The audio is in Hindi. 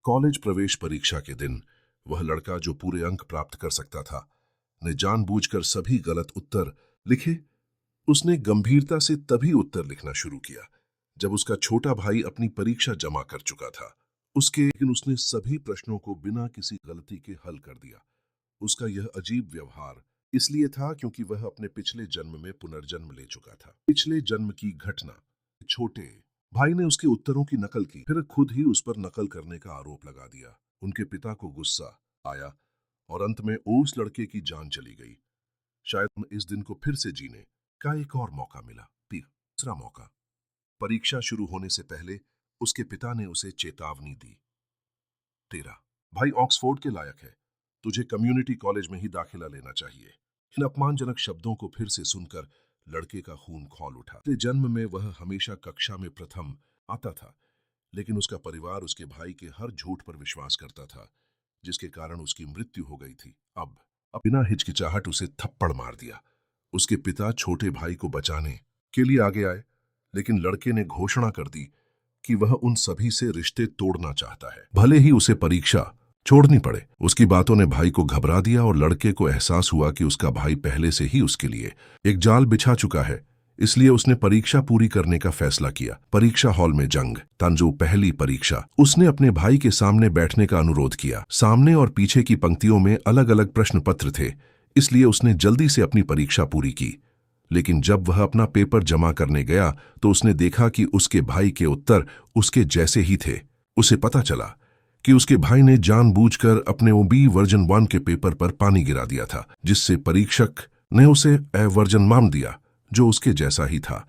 कॉलेज प्रवेश परीक्षा के दिन वह लड़का जो पूरे अंक प्राप्त कर सकता था ने जानबूझकर सभी गलत उत्तर लिखे। उसने गंभीरता से तभी उत्तर लिखना शुरू किया जब उसका छोटा भाई अपनी परीक्षा जमा कर चुका था। लेकिन उसने सभी प्रश्नों को बिना किसी गलती के हल कर दिया। उसका यह अजीब व्यवहार इसलिए था क्योंकि वह अपने पिछले जन्म में पुनर्जन्म ले चुका था। पिछले जन्म की घटना। छोटे भाई ने उसके उत्तरों की नकल की, फिर खुद ही उस पर नकल करने का आरोप लगा दिया। उनके पिता को गुस्सा आया और अंत में उस लड़के की जान चली गई। शायद इस दिन को फिर से जीने का एक और मौका मिला। तीसरा मौका। परीक्षा शुरू होने से पहले उसके पिता ने उसे चेतावनी दी। 13 भाई ऑक्सफोर्ड के लायक है, तुझे कम्युनिटी कॉलेज में ही दाखिला लेना चाहिए। इन अपमानजनक शब्दों को फिर से सुनकर लड़के का खून खौल उठा। जन्म में वह हमेशा कक्षा में प्रथम आता था, लेकिन उसका परिवार उसके भाई के हर झूठ पर विश्वास करता था, जिसके कारण उसकी मृत्यु हो गई थी। अब बिना हिचकिचाहट उसे थप्पड़ मार दिया। उसके पिता छोटे भाई को बचाने के लिए आगे आए, लेकिन लड़के ने घोषणा कर दी कि वह उन सभी से रिश्ते तोड़ना चाहता है, भले ही उसे परीक्षा छोड़नी पड़े। उसकी बातों ने भाई को घबरा दिया और लड़के को एहसास हुआ कि उसका भाई पहले से ही उसके लिए एक जाल बिछा चुका है। इसलिए उसने परीक्षा पूरी करने का फैसला किया। परीक्षा हॉल में जंग तंजू पहली परीक्षा। उसने अपने भाई के सामने बैठने का अनुरोध किया। सामने और पीछे की पंक्तियों में अलग अलग प्रश्न पत्र थे, इसलिए उसने जल्दी से अपनी परीक्षा पूरी की। लेकिन जब वह अपना पेपर जमा करने गया तो उसने देखा कि उसके भाई के उत्तर उसके जैसे ही थे। उसे पता चला कि उसके भाई ने जानबूझकर अपने ओबी वर्जन 1 के पेपर पर पानी गिरा दिया था, जिससे परीक्षक ने उसे ए वर्जन मान दिया जो उसके जैसा ही था।